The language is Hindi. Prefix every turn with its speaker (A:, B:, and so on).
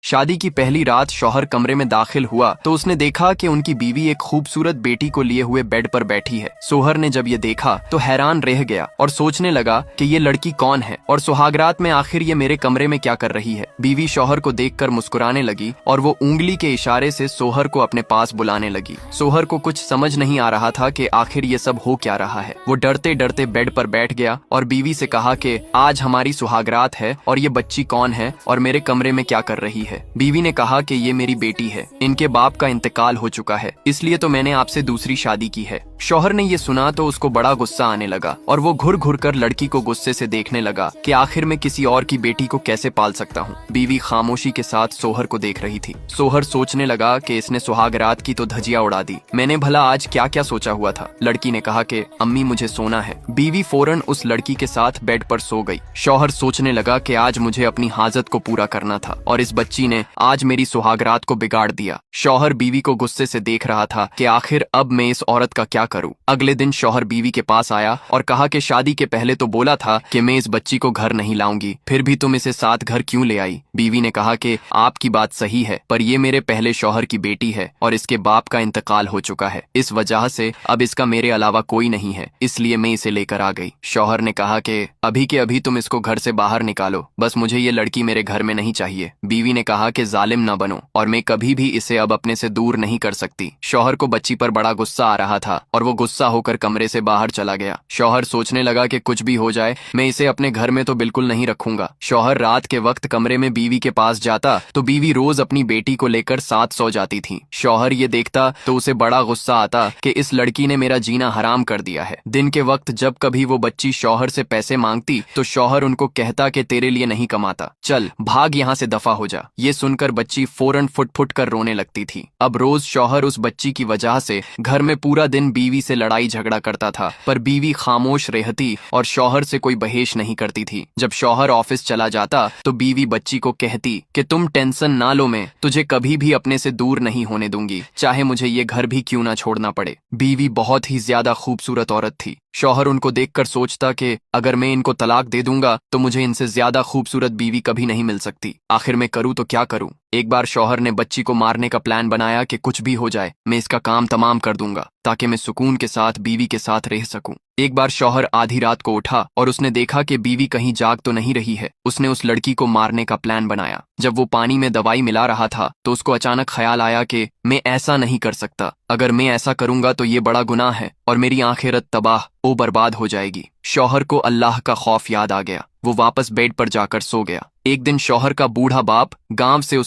A: शादी की पहली रात शौहर कमरे में दाखिल हुआ तो उसने देखा कि उनकी बीवी एक खूबसूरत बेटी को लिए हुए बेड पर बैठी है। शौहर ने जब ये देखा तो हैरान रह गया और सोचने लगा कि ये लड़की कौन है और सुहागरात में आखिर ये मेरे कमरे में क्या कर रही है। बीवी शौहर को देखकर मुस्कुराने लगी और वो उंगली के इशारे से शौहर को अपने पास बुलाने लगी। शौहर को कुछ समझ नहीं आ रहा था कि आखिर ये सब हो क्या रहा है। वो डरते डरते बेड पर बैठ गया और बीवी से कहा कि आज हमारी सुहागरात है और ये बच्ची कौन है और मेरे कमरे में क्या कर रही है। बीवी ने कहा कि ये मेरी बेटी है, इनके बाप का इंतकाल हो चुका है, इसलिए तो मैंने आपसे दूसरी शादी की है। शौहर ने ये सुना तो उसको बड़ा गुस्सा आने लगा और वो घुर घुर कर लड़की को गुस्से से देखने लगा कि आखिर मैं किसी और की बेटी को कैसे पाल सकता हूँ। बीवी खामोशी के साथ शौहर को देख रही थी। शौहर सोचने लगा कि इसने सुहागरात की तो धजिया उड़ा दी, मैंने भला आज क्या क्या सोचा हुआ था। लड़की ने कहा कि अम्मी मुझे सोना है। बीवी फौरन उस लड़की के साथ बेड पर सो गई। शौहर सोचने लगा कि आज मुझे अपनी हाजत को पूरा करना था और इस बच्ची ने आज मेरी सुहागरात को बिगाड़ दिया। शौहर बीवी को गुस्से से देख रहा था कि आखिर अब मैं इस औरत का क्या करूं। अगले दिन शौहर बीवी के पास आया और कहा कि शादी के पहले तो बोला था कि मैं इस बच्ची को घर नहीं लाऊंगी, फिर भी तुम इसे साथ घर क्यों ले आई। बीवी ने कहा कि आपकी बात सही है, पर ये मेरे पहले शौहर की बेटी है और इसके बाप का इंतकाल हो चुका है, इस वजह से अब इसका मेरे अलावा कोई नहीं है, इसलिए मैं इसे लेकर आ गई। शौहर ने कहा कि अभी के अभी तुम इसको घर से बाहर निकालो, बस मुझे ये लड़की मेरे घर में नहीं चाहिए। बीवी ने कहा कि जालिम न बनो और मैं कभी भी इसे अब अपने से दूर नहीं कर सकती। शौहर को बच्ची पर बड़ा गुस्सा आ रहा था और वो गुस्सा होकर कमरे से बाहर चला गया। शौहर सोचने लगा कि कुछ भी हो जाए मैं इसे अपने घर में तो बिल्कुल नहीं रखूंगा। शौहर रात के वक्त कमरे में बीवी के पास जाता तो बीवी रोज अपनी बेटी को लेकर साथ सो जाती थी। शौहर ये देखता तो उसे बड़ा गुस्सा आता कि इस लड़की ने मेरा जीना हराम कर दिया है। दिन के वक्त जब कभी वो बच्ची शौहर से पैसे मांगती तो शौहर उनको कहता कि तेरे लिए नहीं कमाता, चल भाग यहाँ से दफा हो जा। ये सुनकर बच्ची फौरन फुट फुट कर रोने लगती थी। अब रोज शौहर उस बच्ची की वजह से घर में पूरा दिन बीवी से लड़ाई झगड़ा करता था, पर बीवी खामोश रहती और शौहर से कोई बहेश नहीं करती थी। जब शौहर ऑफिस चला जाता तो बीवी बच्ची को कहती कि तुम टेंशन ना लो, मैं तुझे कभी भी अपने से दूर नहीं होने दूंगी, चाहे मुझे ये घर भी क्यों ना छोड़ना पड़े। बीवी बहुत ही ज्यादा खूबसूरत औरत थी। शौहर उनको देखकर सोचता कि अगर मैं इनको तलाक दे दूंगा तो मुझे इनसे ज्यादा खूबसूरत बीवी कभी नहीं मिल सकती। आखिर मैं करूँ तो क्या करूँ। एक बार शौहर ने बच्ची को मारने का प्लान बनाया कि कुछ भी हो जाए मैं इसका काम तमाम कर दूंगा ताकि मैं सुकून के साथ बीवी के साथ रह सकूं। एक बार शौहर आधी रात को उठा और उसने देखा कि बीवी कहीं जाग तो नहीं रही है। उसने उस लड़की को मारने का प्लान बनाया। जब वो पानी में दवाई मिला रहा था तो उसको अचानक ख्याल आया कि मैं ऐसा नहीं कर सकता, अगर मैं ऐसा करूंगा तो ये बड़ा गुनाह है और मेरी आखिरत तबाह ओ बर्बाद हो जाएगी। शौहर को अल्लाह का खौफ याद आ गया। वो वापस बेड पर जाकर सो गया। एक दिन शौहर का बूढ़ा बाप गांव से उसके